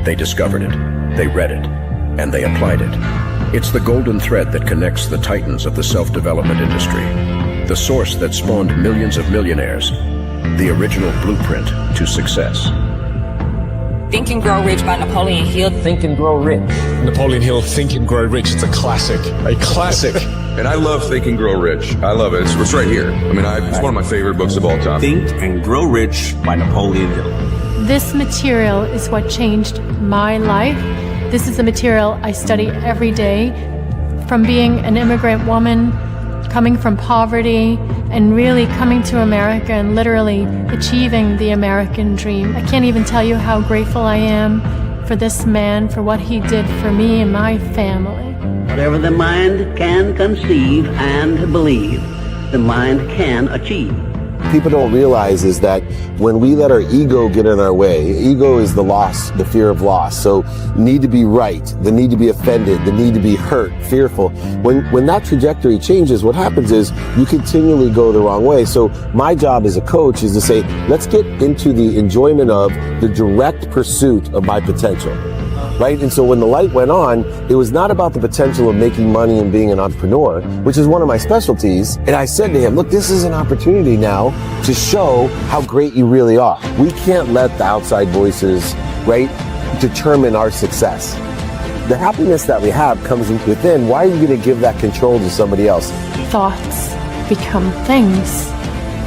They discovered it, they read it, and they applied it. It's the golden thread that connects the titans of the self-development industry, the source that spawned millions of millionaires, the original blueprint to success. Think and Grow Rich by Napoleon Hill. Think and Grow Rich. Napoleon Hill, Think and Grow Rich. It's a classic. A classic. And I love Think and Grow Rich. I love it. It's right here. I mean, it's one of my favorite books of all time. Think and Grow Rich by Napoleon Hill. This material is what changed my life. This is the material I study every day. From being an immigrant woman, coming from poverty, and really coming to America and literally achieving the American dream. I can't even tell you how grateful I am for this man, for what he did for me and my family. Whatever the mind can conceive and believe, the mind can achieve. People don't realize is that when we let our ego get in our way, ego is the loss, the fear of loss. So need to be right, the need to be offended, the need to be hurt, fearful. When that trajectory changes, what happens is you continually go the wrong way. So my job as a coach is to say, let's get into the enjoyment of the direct pursuit of my potential. Right? And so when the light went on, it was not about the potential of making money and being an entrepreneur, which is one of my specialties. And I said to him, look, this is an opportunity now to show how great you really are. We can't let the outside voices, right, determine our success. The happiness that we have comes within. Why are you going to give that control to somebody else? Thoughts become things.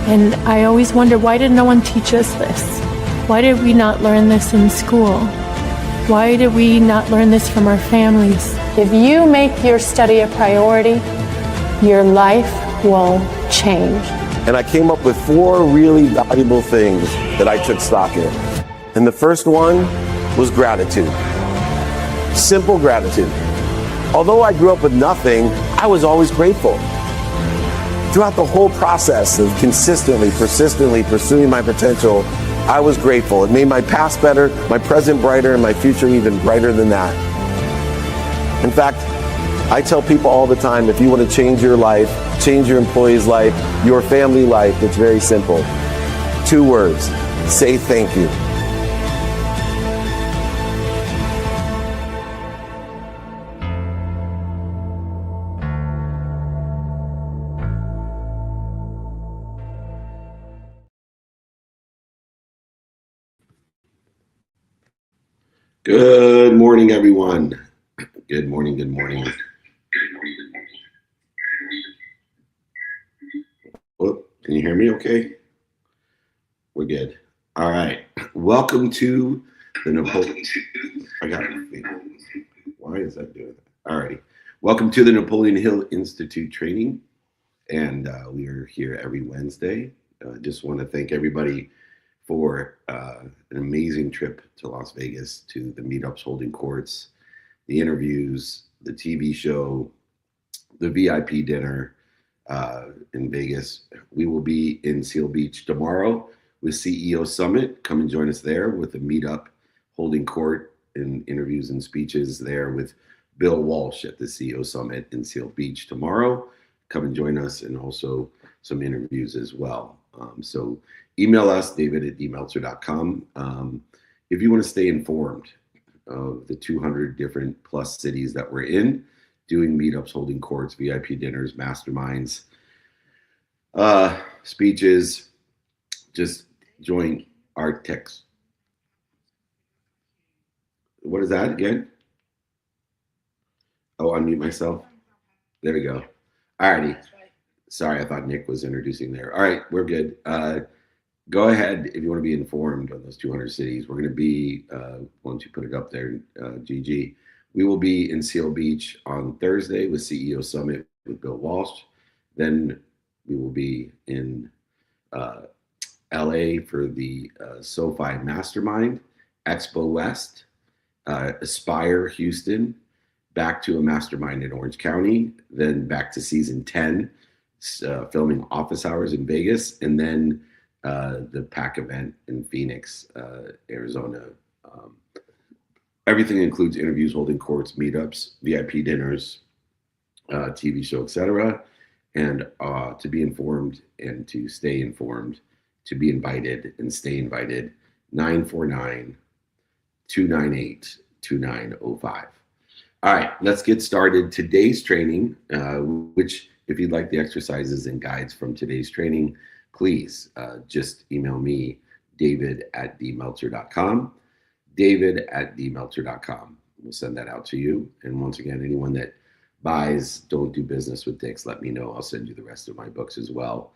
And I always wonder, why did no one teach us this? Why did we not learn this in school? Why did we not learn this from our families? If you make your study a priority, your life will change. And I came up with 4 really valuable things that I took stock in. And the first one was gratitude. Simple gratitude. Although I grew up with nothing, I was always grateful. Throughout the whole process of consistently, persistently pursuing my potential, I was grateful. It made my past better, my present brighter, and my future even brighter than that. In fact, I tell people all the time, if you want to change your life, change your employee's life, your family life, it's very simple. 2 words, say thank you. Good morning, everyone. Good morning, good morning. Oh, can you hear me okay? We're good. All right. Welcome to the Napoleon. Why is that doing that? All right. Welcome to the Napoleon Hill Institute training. And we are here every Wednesday. Just want to thank everybody for an amazing trip to Las Vegas, to the meetups, holding courts, the interviews, the TV show, the VIP dinner in Vegas. We will be in Seal Beach tomorrow with CEO Summit. Come and join us there with a meetup, holding court, and interviews and speeches there with Bill Walsh at the CEO Summit in Seal Beach tomorrow. Come and join us, and also some interviews as well. So email us, david@dmeltzer.com. If you want to stay informed of the 200 different plus cities that we're in, doing meetups, holding courts, VIP dinners, masterminds, speeches, just join our text. What is that again? Oh, unmute myself. There we go. All righty. Sorry, I thought Nick was introducing there. All right, we're good. Go ahead if you want to be informed on those 200 cities. We're going to be, once you put it up there, GG, we will be in Seal Beach on Thursday with CEO Summit with Bill Walsh. Then we will be in LA for the SoFi Mastermind, Expo West, Aspire Houston, back to a mastermind in Orange County, then back to season 10, filming office hours in Vegas, and then the PAC event in Phoenix, Arizona. Everything includes interviews, holding courts, meetups, VIP dinners, TV show, etc. And to be informed and to stay informed, to be invited and stay invited, 949 298-2905. All right, let's get started. Today's training, which if you'd like the exercises and guides from today's training, please just email me, david@dmeltzer.com, david@dmeltzer.com. We'll send that out to you. And once again, anyone that buys Don't Do Business with Dicks, let me know. I'll send you the rest of my books as well.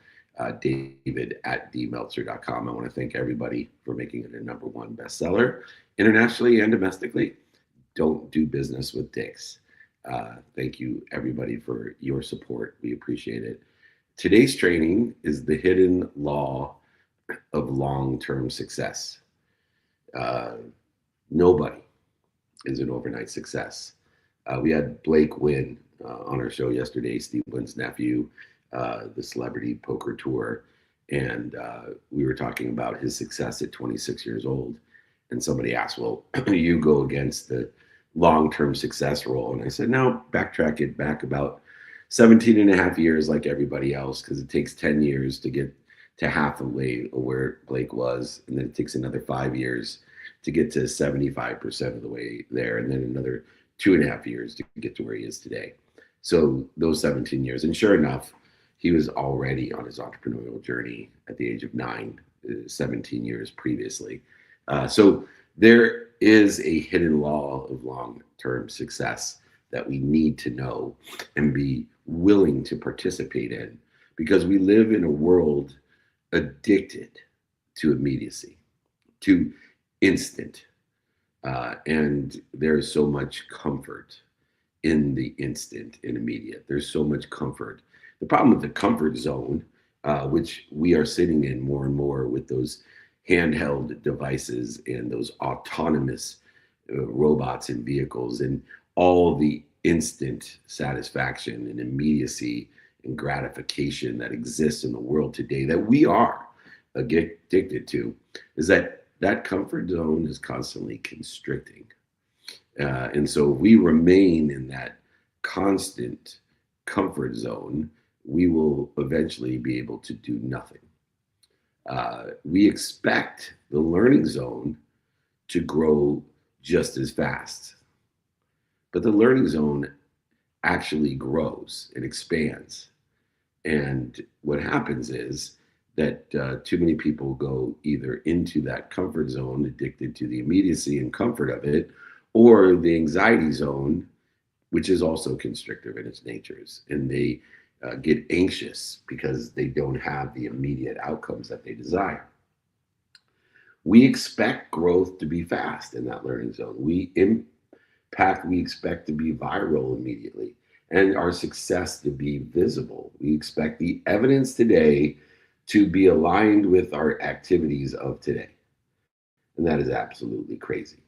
David@dmeltzer.com. I want to thank everybody for making it a #1 bestseller internationally and domestically. Don't Do Business with Dicks. Thank you, everybody, for your support. We appreciate it. Today's training is the hidden law of long-term success. Nobody is an overnight success. We had Blake Wynn on our show yesterday, Steve Wynn's nephew, the Celebrity Poker Tour, and we were talking about his success at 26 years old. And somebody asked, well, you go against the long-term success role. And I said, no, backtrack it back about 17 and a half years like everybody else, because it takes 10 years to get to half the way of where Blake was. And then it takes another 5 years to get to 75% of the way there. And then another 2.5 years to get to where he is today. So those 17 years. And sure enough, he was already on his entrepreneurial journey at the age of 9, 17 years previously. So there is a hidden law of long-term success that we need to know and be willing to participate in, because we live in a world addicted to immediacy, to instant. And there is so much comfort in the instant and immediate. There's so much comfort. The problem with the comfort zone, which we are sitting in more and more with those handheld devices and those autonomous robots and vehicles and all the instant satisfaction and immediacy and gratification that exists in the world today that we are addicted to, is that comfort zone is constantly constricting. And so we remain in that constant comfort zone, we will eventually be able to do nothing. We expect the learning zone to grow just as fast, but the learning zone actually grows, it expands. And what happens is that too many people go either into that comfort zone, addicted to the immediacy and comfort of it, or the anxiety zone, which is also constrictive in its natures. And they get anxious because they don't have the immediate outcomes that they desire. We expect growth to be fast in that learning zone. We expect to be viral immediately and our success to be visible. We expect the evidence today to be aligned with our activities of today. And that is absolutely crazy.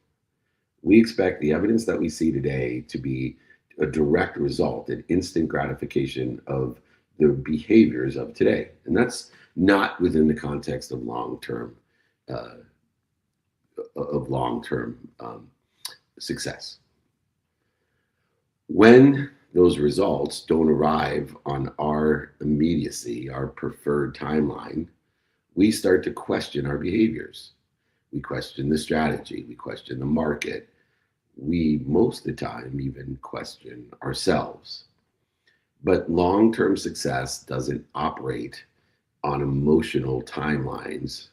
We expect the evidence that we see today to be a direct result, an instant gratification of the behaviors of today. And that's not within the context of long-term success. When those results don't arrive on our immediacy, our preferred timeline, we start to question our behaviors. We question the strategy, we question the market. We, most of the time, even question ourselves. But long-term success doesn't operate on emotional timelines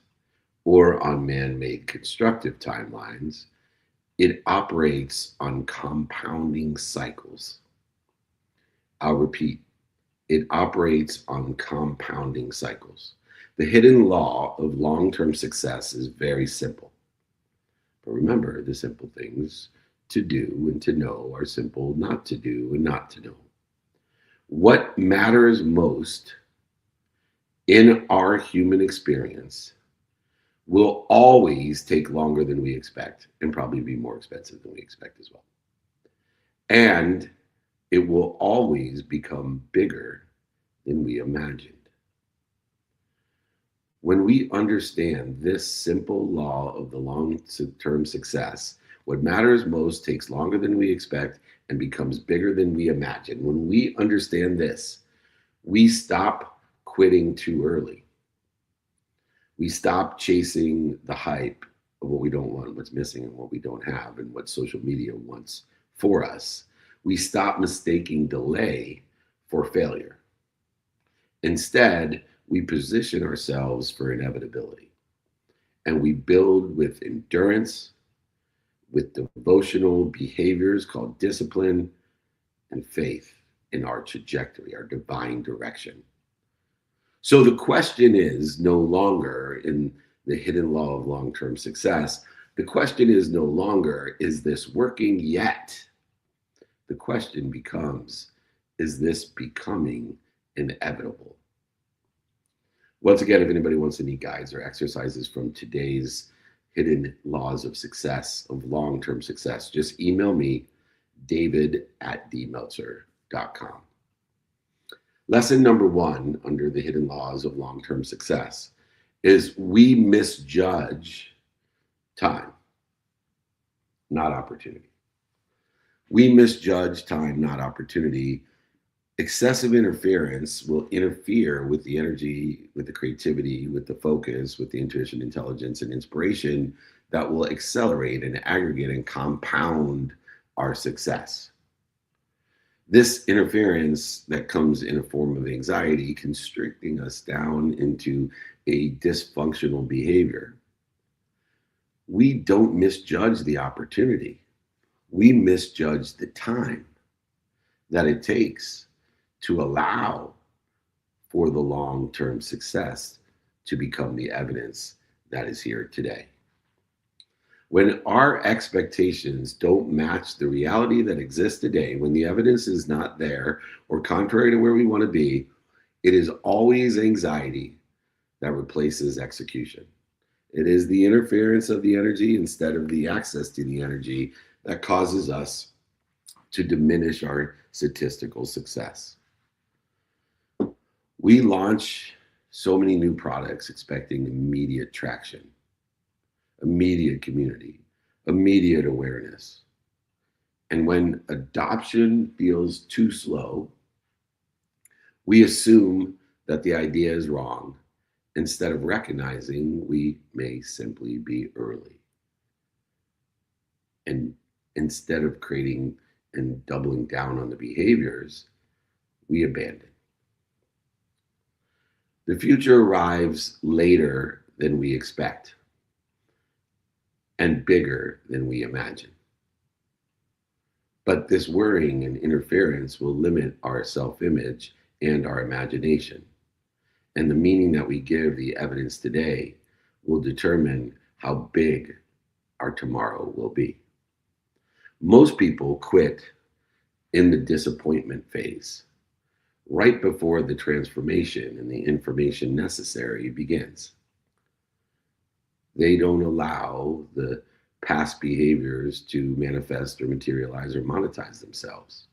or on man-made constructive timelines. It operates on compounding cycles. I'll repeat, it operates on compounding cycles. The hidden law of long-term success is very simple. But remember, the simple things to do and to know are simple not to do and not to know. What matters most in our human experience will always take longer than we expect and probably be more expensive than we expect as well. And it will always become bigger than we imagined. When we understand this simple law of the long-term success, what matters most takes longer than we expect and becomes bigger than we imagine. When we understand this, we stop quitting too early. We stop chasing the hype of what we don't want, what's missing, and what we don't have, and what social media wants for us. We stop mistaking delay for failure. Instead, we position ourselves for inevitability, and we build with endurance, with devotional behaviors called discipline, and faith in our trajectory, our divine direction. So the question is no longer in the hidden law of long-term success. The question is no longer, is this working yet? The question becomes, is this becoming inevitable? Once again, if anybody wants any guides or exercises from today's hidden laws of success, of long-term success, just email me, david@dmeltzer.com. Lesson number 1 under the hidden laws of long-term success is we misjudge time, not opportunity. We misjudge time, not opportunity. Excessive interference will interfere with the energy, with the creativity, with the focus, with the intuition, intelligence, and inspiration that will accelerate and aggregate and compound our success. This interference that comes in a form of anxiety, constricting us down into a dysfunctional behavior. We don't misjudge the opportunity. We misjudge the time that it takes to allow for the long-term success to become the evidence that is here today. When our expectations don't match the reality that exists today, when the evidence is not there or contrary to where we want to be, it is always anxiety that replaces execution. It is the interference of the energy instead of the access to the energy that causes us to diminish our statistical success. We launch so many new products expecting immediate traction, immediate community, immediate awareness. And when adoption feels too slow, we assume that the idea is wrong instead of recognizing we may simply be early. And instead of creating and doubling down on the behaviors, we abandon. The future arrives later than we expect and bigger than we imagine. But this worrying and interference will limit our self-image and our imagination. And the meaning that we give the evidence today will determine how big our tomorrow will be. Most people quit in the disappointment phase, right before the transformation and the information necessary begins. They don't allow the past behaviors to manifest or materialize or monetize themselves.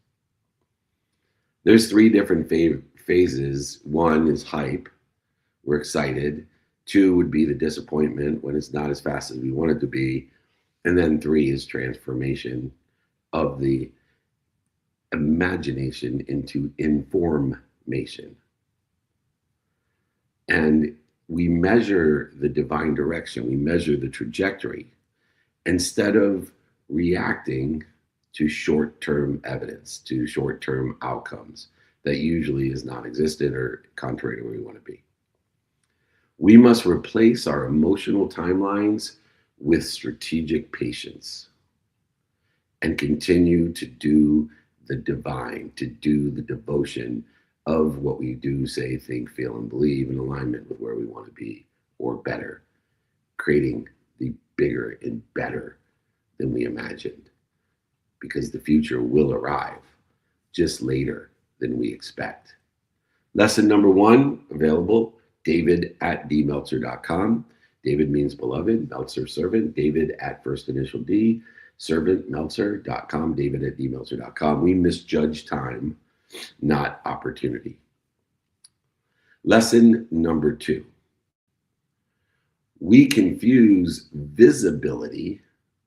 There's 3 different phases. 1 is hype. We're excited. 2 would be the disappointment when it's not as fast as we want it to be. And then 3 is transformation of the imagination into information. And we measure the divine direction, we measure the trajectory instead of reacting to short-term evidence, to short-term outcomes that usually is non-existent or contrary to where we want to be. We must replace our emotional timelines with strategic patience and continue to do the divine, to do the devotion of what we do, say, think, feel, and believe in alignment with where we want to be or better, creating the bigger and better than we imagined, because the future will arrive just later than we expect. Lesson number 1, available, david@dmeltzer.com. David means beloved, Meltzer servant, David at first initial D, servant, Meltzer.com, david@dmeltzer.com. We misjudge time, not opportunity. Lesson number 2. We confuse visibility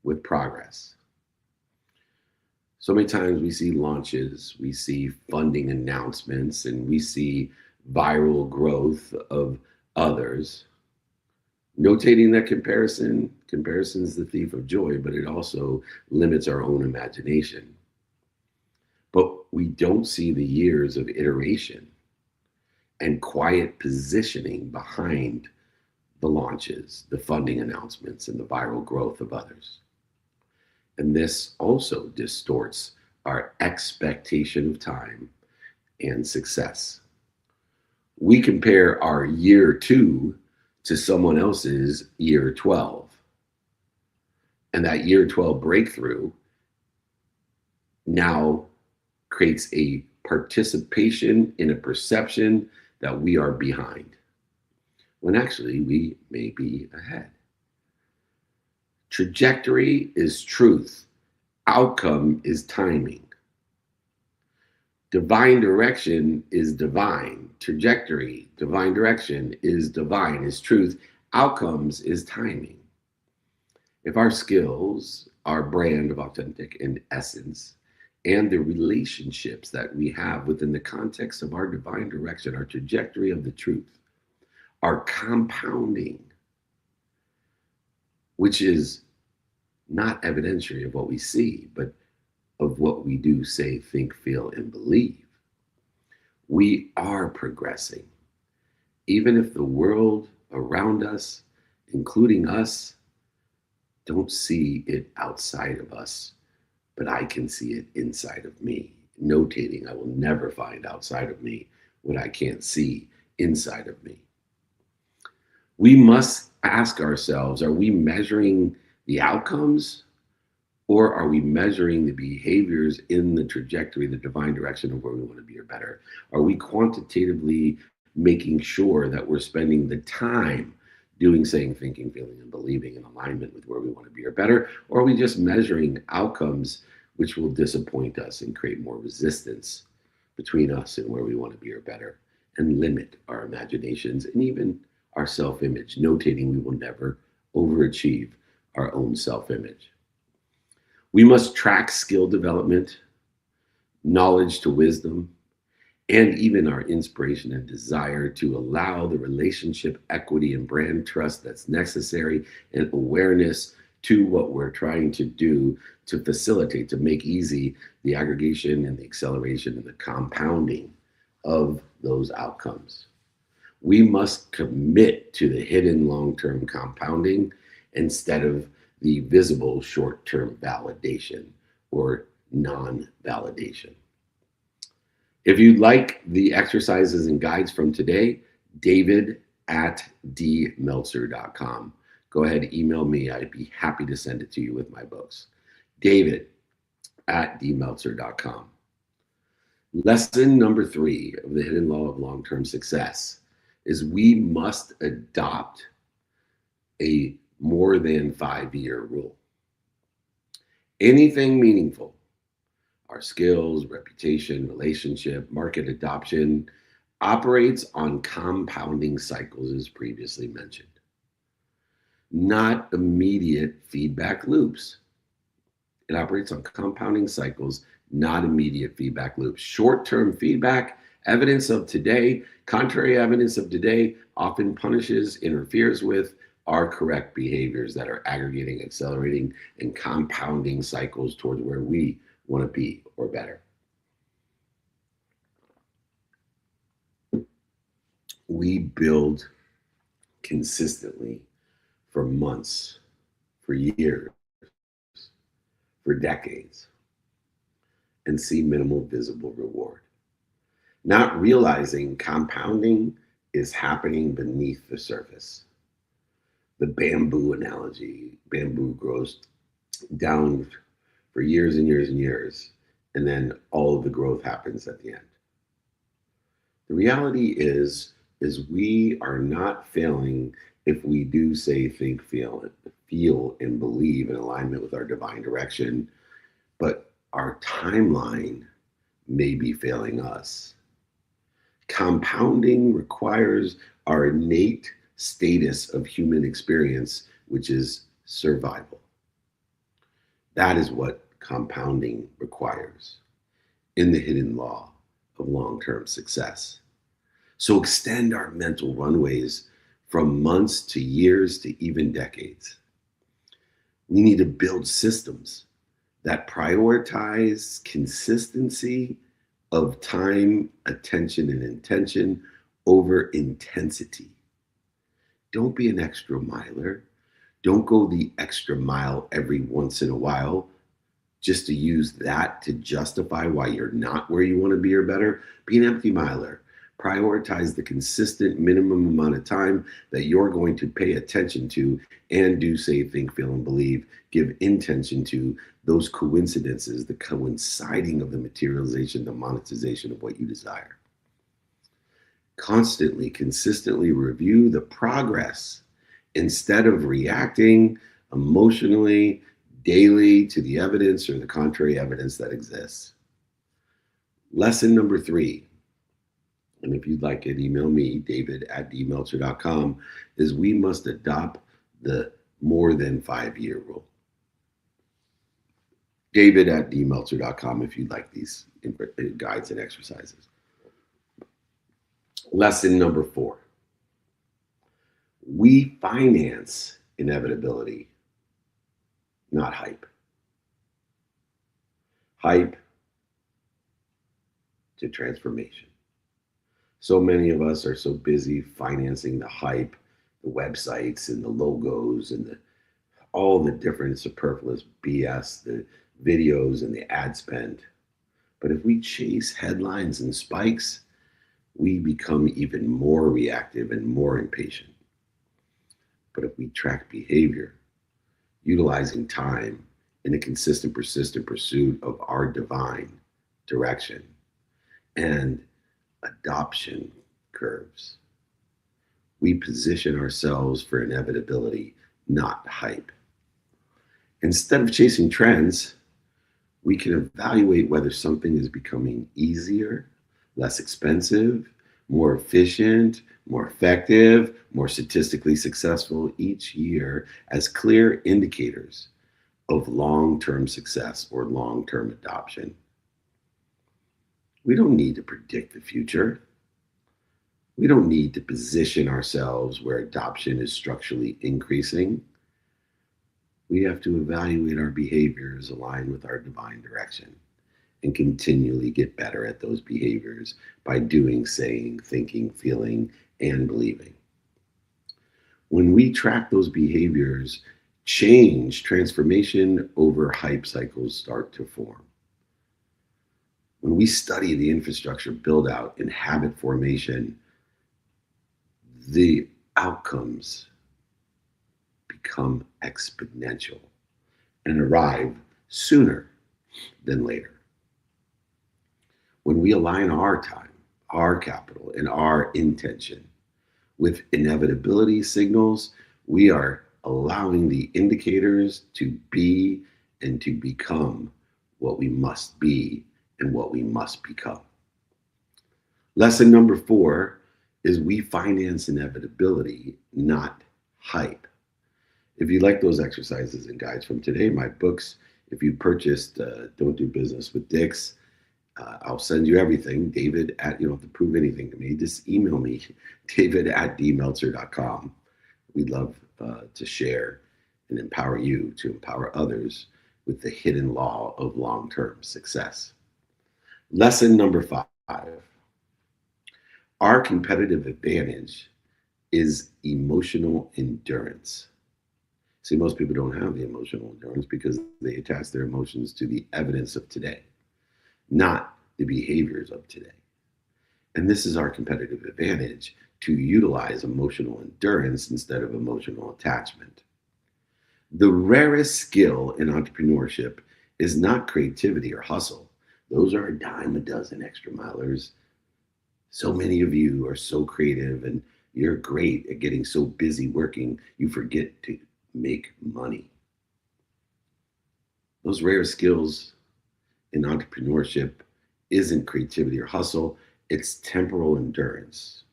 with progress. So many times we see launches, we see funding announcements, and we see viral growth of others. Notating that comparison is the thief of joy, but it also limits our own imagination. But we don't see the years of iteration and quiet positioning behind the launches, the funding announcements, and the viral growth of others. And this also distorts our expectation of time and success. We compare our year 2 to someone else's year 12. And that year 12 breakthrough now creates a participation in a perception that we are behind, when actually we may be ahead. Trajectory is truth. Outcome is timing. Divine direction is divine. Trajectory, divine direction is divine, is truth. Outcomes is timing. If our skills, our brand of authentic and essence, and the relationships that we have within the context of our divine direction, our trajectory of the truth, are compounding, which is not evidentiary of what we see, but of what we do, say, think, feel, and believe. We are progressing, even if the world around us, including us, don't see it outside of us, but I can see it inside of me. Notating, I will never find outside of me what I can't see inside of me. We must ask ourselves, are we measuring the outcomes, or are we measuring the behaviors in the trajectory, the divine direction of where we want to be or better? Are we quantitatively making sure that we're spending the time doing, saying, thinking, feeling, and believing in alignment with where we want to be or better? Or are we just measuring outcomes which will disappoint us and create more resistance between us and where we want to be or better, and limit our imaginations and even our self-image, notating we will never overachieve our own self-image? We must track skill development, knowledge to wisdom, and even our inspiration and desire to allow the relationship equity and brand trust that's necessary, and awareness to what we're trying to do to facilitate, to make easy the aggregation and the acceleration and the compounding of those outcomes. We must commit to the hidden long-term compounding instead of the visible short-term validation or non-validation. If you'd like the exercises and guides from today, david@dmeltzer.com. Go ahead and email me. I'd be happy to send it to you with my books. david@dmeltzer.com. Lesson number 3 of the hidden law of long-term success is we must adopt a more than 5-year rule. Anything meaningful, our skills, reputation, relationship, market adoption, operates on compounding cycles, as previously mentioned, not immediate feedback loops. It operates on compounding cycles, not immediate feedback loops. Short-term feedback, evidence of today, contrary evidence of today, often punishes, interferes with our correct behaviors that are aggregating, accelerating, and compounding cycles towards where we want to be or better. We build consistently for months, for years, for decades, and see minimal visible reward, not realizing compounding is happening beneath the surface. The bamboo analogy, bamboo grows down for years and years and years, and then all of the growth happens at the end. The reality is we are not failing if we do, say, think, feel, and believe in alignment with our divine direction, but our timeline may be failing us. Compounding requires our innate status of human experience, which is survival. That is what compounding requires in the hidden law of long-term success. So extend our mental runways from months to years to even decades. We need to build systems that prioritize consistency of time, attention, and intention over intensity. Don't be an extra miler. Don't go the extra mile every once in a while just to use that to justify why you're not where you want to be or better. Be an empty miler. Prioritize the consistent minimum amount of time that you're going to pay attention to and do, say, think, feel, and believe. Give intention to those coincidences, the coinciding of the materialization, the monetization of what you desire. Constantly, consistently review the progress instead of reacting emotionally daily to the evidence or the contrary evidence that exists. Lesson number 3, and if you'd like it, email me, david@dmeltzer.com, is we must adopt the more than 5-year rule. David@dmeltzer.com if you'd like these guides and exercises. Lesson number 4. We finance inevitability, not hype. Hype to transformation. So many of us are so busy financing the hype, the websites and the logos and all the different superfluous BS, the videos and the ad spend. But if we chase headlines and spikes, we become even more reactive and more impatient. But if we track behavior, utilizing time in a consistent, persistent pursuit of our divine direction and adoption curves, we position ourselves for inevitability, not hype. Instead of chasing trends, we can evaluate whether something is becoming easier, less expensive, more efficient, more effective, more statistically successful each year as clear indicators of long-term success or long-term adoption. We don't need to predict the future. We don't need to position ourselves where adoption is structurally increasing. We have to evaluate our behaviors aligned with our divine direction and continually get better at those behaviors by doing, saying, thinking, feeling, and believing. When we track those behaviors, transformation over hype cycles start to form. When we study the infrastructure build out and habit formation, the outcomes become exponential and arrive sooner than later. When we align our time, our capital, and our intention with inevitability signals, we are allowing the indicators to be and to become what we must be and what we must become. Lesson number 4 is we finance inevitability, not hype. If you like those exercises and guides from today, my books, if you purchased Don't Do Business with Dicks, I'll send you everything. David you don't have to prove anything to me. Just email me, david@dmeltzer.com. We'd love to share and empower you to empower others with the hidden law of long-term success. Lesson number 5. Our competitive advantage is emotional endurance. See, most people don't have the emotional endurance because they attach their emotions to the evidence of today, not the behaviors of today. And this is our competitive advantage, to utilize emotional endurance instead of emotional attachment. The rarest skill in entrepreneurship is not creativity or hustle. Those are a dime a dozen extra milers. So many of you are so creative and you're great at getting so busy working, you forget to make money. Those rare skills in entrepreneurship isn't creativity or hustle, it's temporal endurance.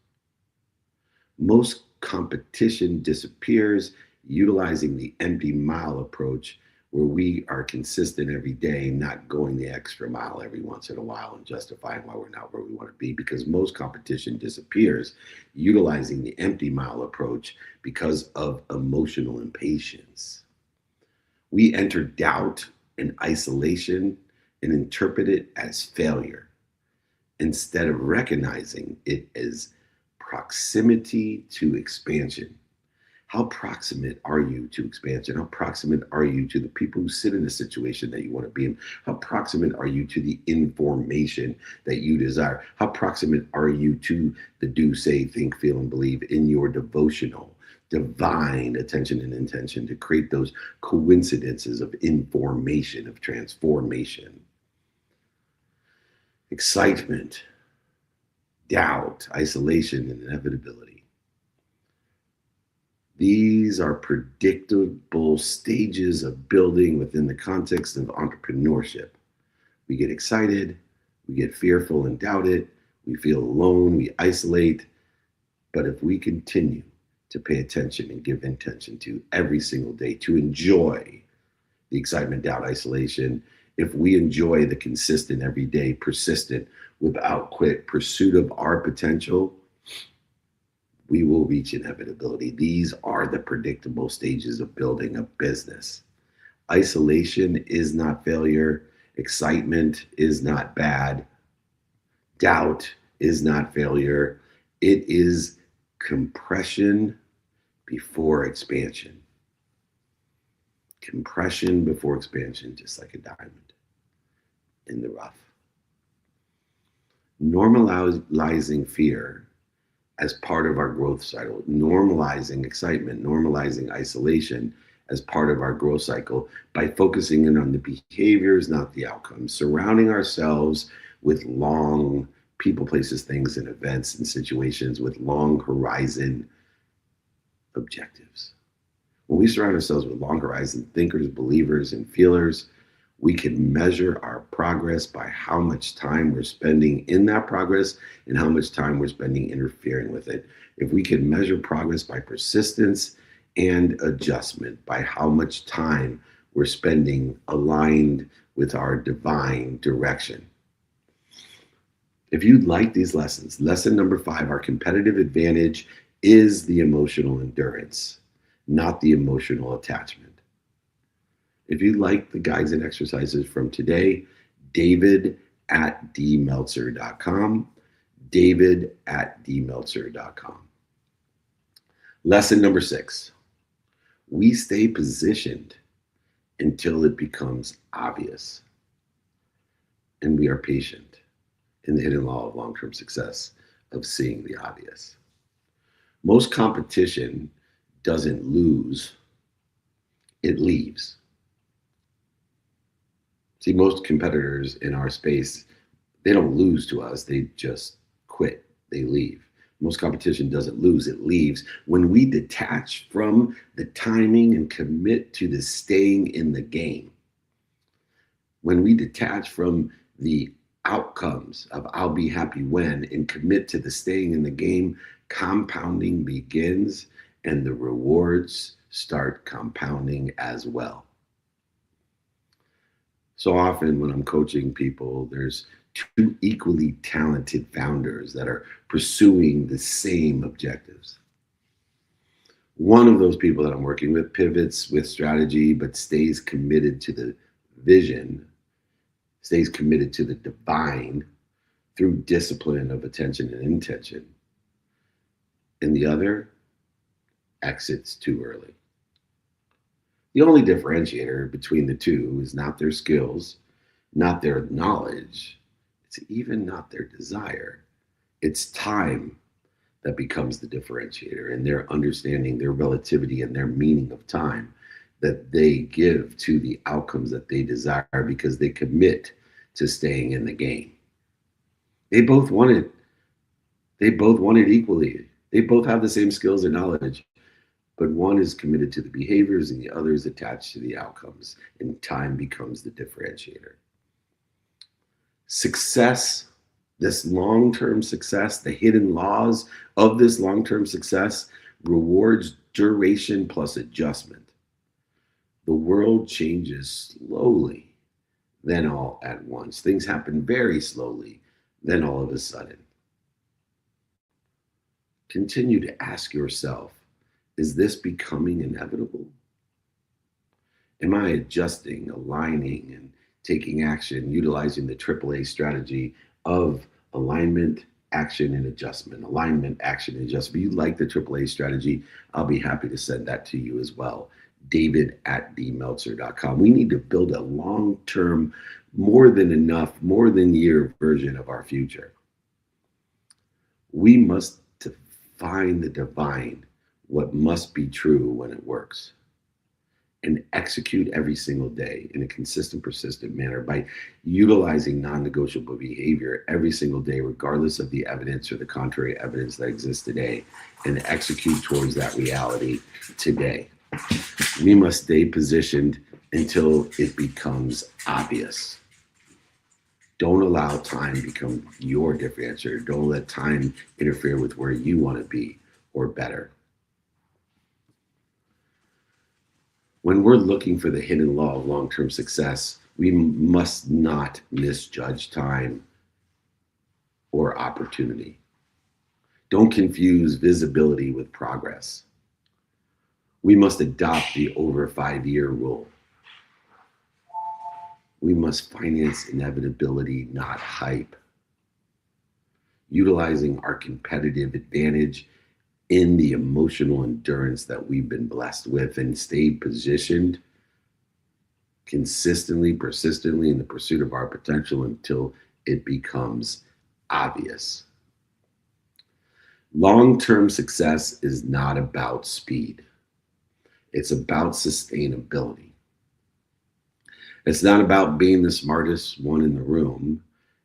Most competition disappears utilizing the empty mile approach where we are consistent every day, not going the extra mile every once in a while and justifying why we're not where we want to be, because most competition disappears utilizing the empty mile approach because of emotional impatience. We enter doubt and isolation and interpret it as failure instead of recognizing it as proximity to expansion. How proximate are you to expansion? How proximate are you to the people who sit in the situation that you want to be in? How proximate are you to the information that you desire? How proximate are you to the do, say, think, feel, and believe in your devotional, divine attention and intention to create those coincidences of information, of transformation, excitement, doubt, isolation, and inevitability? These are predictable stages of building within the context of entrepreneurship. We get excited, we get fearful and doubt it, we feel alone, we isolate. But if we continue to pay attention and give intention to every single day, to enjoy the excitement, doubt, isolation, if we enjoy the consistent, everyday, persistent, without quit pursuit of our potential, we will reach inevitability. These are the predictable stages of building a business. Isolation is not failure. Excitement is not bad. Doubt is not failure. It is compression before expansion. Compression before expansion, just like a diamond in the rough. Normalizing fear as part of our growth cycle, normalizing excitement, normalizing isolation as part of our growth cycle by focusing in on the behaviors, not the outcomes, surrounding ourselves with long people, places, things, and events and situations with long horizon objectives. When we surround ourselves with long horizon thinkers, believers, and feelers, we can measure our progress by how much time we're spending in that progress and how much time we're spending interfering with it. If we can measure progress by persistence and adjustment, by how much time we're spending aligned with our divine direction. If you'd like these lessons, lesson number 5, our competitive advantage is the emotional endurance, not the emotional attachment. If you like the guides and exercises from today, david@dmeltzer.com, david@dmeltzer.com. Lesson number 6, we stay positioned until it becomes obvious. And we are patient in the hidden law of long-term success of seeing the obvious. Most competition doesn't lose, it leaves. See, most competitors in our space, they don't lose to us, they just quit, they leave. Most competition doesn't lose, it leaves. When we detach from the timing and commit to the staying in the game, when we detach from the outcomes of I'll be happy when and commit to the staying in the game, compounding begins and the rewards start compounding as well. So often when I'm coaching people, there's 2 equally talented founders that are pursuing the same objectives. One of those people that I'm working with pivots with strategy, but stays committed to the vision, stays committed to the divine through discipline of attention and intention. And the other exits too early. The only differentiator between the two is not their skills, not their knowledge, it's even not their desire. It's time that becomes the differentiator, and their understanding, their relativity, and their meaning of time that they give to the outcomes that they desire because they commit to staying in the game. They both want it. They both want it equally. They both have the same skills and knowledge, but one is committed to the behaviors and the other is attached to the outcomes, and time becomes the differentiator. Success, this long-term success, the hidden laws of this long-term success rewards duration plus adjustment. The world changes slowly, then all at once. Things happen very slowly, then all of a sudden. Continue to ask yourself, is this becoming inevitable? Am I adjusting, aligning, and taking action, utilizing the AAA strategy of alignment, action, and adjustment? Alignment, action, and adjustment. If you like the AAA strategy, I'll be happy to send that to you as well. David@dmeltzer.com. We need to build a long-term, more than enough, more than year version of our future. We must define the divine, what must be true when it works, and execute every single day in a consistent, persistent manner by utilizing non-negotiable behavior every single day, regardless of the evidence or the contrary evidence that exists today, and execute towards that reality today. We must stay positioned until it becomes obvious. Don't allow time become your differentiator. Don't let time interfere with where you want to be or better. When we're looking for the hidden law of long-term success, we must not misjudge time or opportunity. Don't confuse visibility with progress. We must adopt the over 5-year rule. We must finance inevitability, not hype. Utilizing our competitive advantage in the emotional endurance that we've been blessed with, and stay positioned consistently, persistently in the pursuit of our potential until it becomes obvious. Long-term success is not about speed. It's about sustainability. It's not about being the smartest one in the room.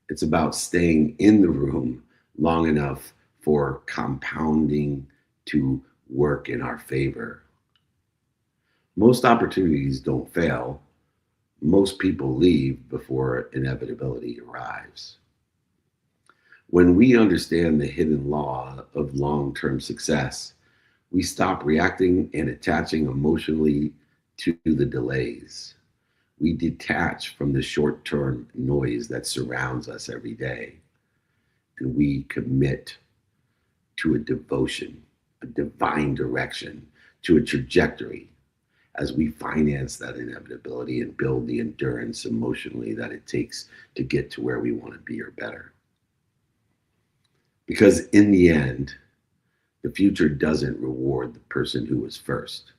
It's about staying in the room long enough for compounding to work in our favor. Most opportunities don't fail. Most people leave before inevitability arrives. When we understand the hidden law of long-term success, we stop reacting and attaching emotionally to the delays. We detach from the short-term noise that surrounds us every day, and we commit to a devotion, a divine direction, to a trajectory as we finance that inevitability and build the endurance emotionally that it takes to get to where we want to be or better. Because in the end, the future doesn't reward the person who was first.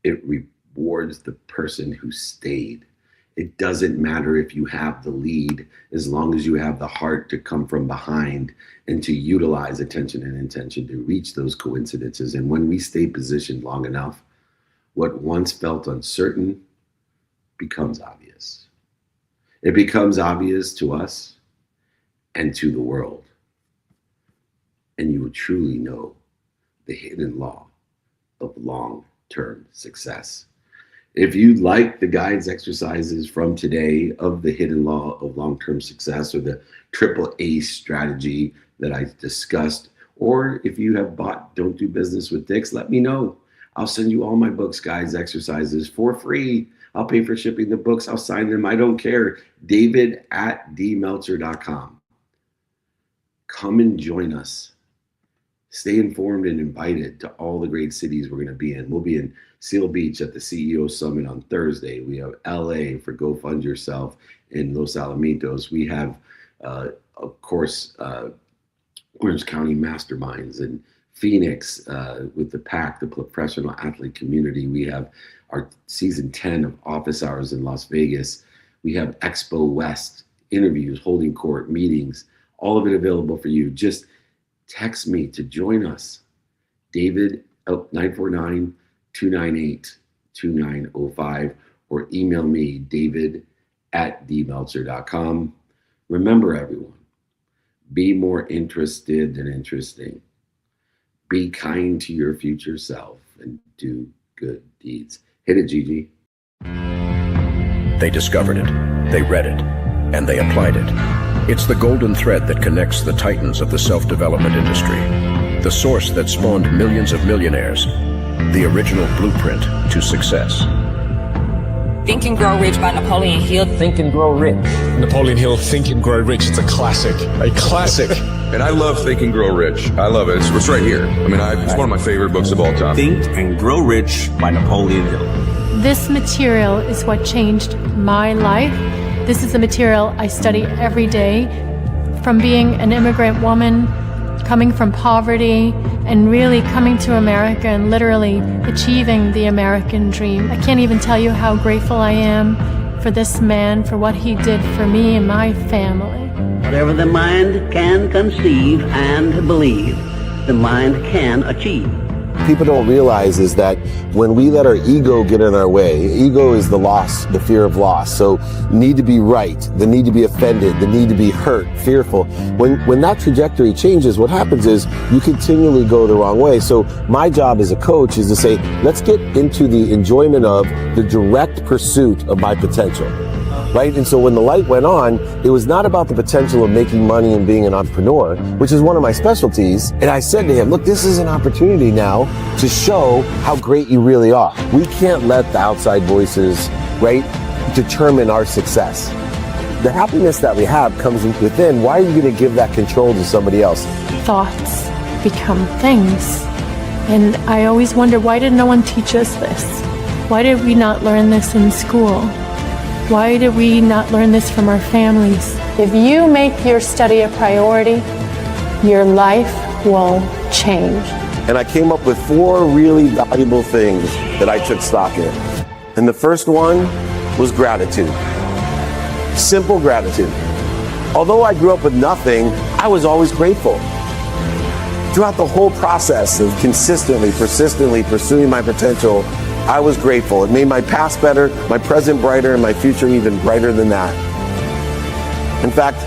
It rewards the person who stayed. It doesn't matter if you have the lead, as long as you have the heart to come from behind and to utilize attention and intention to reach those coincidences. And when we stay positioned long enough, what once felt uncertain becomes obvious. It becomes obvious to us and to the world. And you will truly know the hidden law of long-term success. If you like the guides, exercises from today of the hidden law of long-term success, or the AAA strategy that I discussed, or if you have bought Don't Do Business with Dicks, let me know. I'll send you all my books, guides, exercises for free. I'll pay for shipping the books. I'll sign them. I don't care. David@dmeltzer.com. Come and join us. Stay informed and invited to all the great cities we're going to be in. We'll be in Seal Beach at the CEO Summit on Thursday. We have LA for Go Fund Yourself in Los Alamitos. We have, of course, Orange County Masterminds and Phoenix with the PAC, the Professional Athlete Community. We have our season 10 of Office Hours in Las Vegas. We have Expo West interviews, holding court meetings, all of it available for you. Just text me to join us, David, 949-298-2905, or email me, david@dmeltzer.com. Remember, everyone, be more interested than interesting. Be kind to your future self and do good deeds. Hit it, Gigi. They discovered it, they read it, and they applied it. It's the golden thread that connects the titans of the self-development industry, the source that spawned millions of millionaires, the original blueprint to success. Think and Grow Rich by Napoleon Hill. Think and Grow Rich. Napoleon Hill, Think and Grow Rich. It's a classic. A classic. And I love Think and Grow Rich. I love it. It's right here. I mean, it's one of my favorite books of all time. Think and Grow Rich by Napoleon Hill. This material is what changed my life. This is the material I study every day. From being an immigrant woman, coming from poverty, and really coming to America and literally achieving the American dream. I can't even tell you how grateful I am for this man, for what he did for me and my family. Whatever the mind can conceive and believe, the mind can achieve. People don't realize is that when we let our ego get in our way, ego is the loss, the fear of loss. So need to be right, the need to be offended, the need to be hurt, fearful. When that trajectory changes, what happens is you continually go the wrong way. So my job as a coach is to say, let's get into the enjoyment of the direct pursuit of my potential. Right? And so when the light went on, it was not about the potential of making money and being an entrepreneur, which is one of my specialties. And I said to him, look, this is an opportunity now to show how great you really are. We can't let the outside voices, right, determine our success. The happiness that we have comes within. Why are you going to give that control to somebody else? Thoughts become things. And I always wonder, why did no one teach us this? Why did we not learn this in school? Why did we not learn this from our families? If you make your study a priority, your life will change. And I came up with 4 really valuable things that I took stock in. And the first one was gratitude. Simple gratitude. Although I grew up with nothing, I was always grateful. Throughout the whole process of consistently, persistently pursuing my potential, I was grateful. It made my past better, my present brighter, and my future even brighter than that. In fact,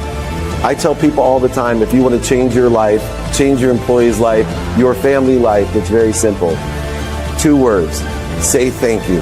I tell people all the time, if you want to change your life, change your employee's life, your family life, it's very simple. 2 words, say thank you.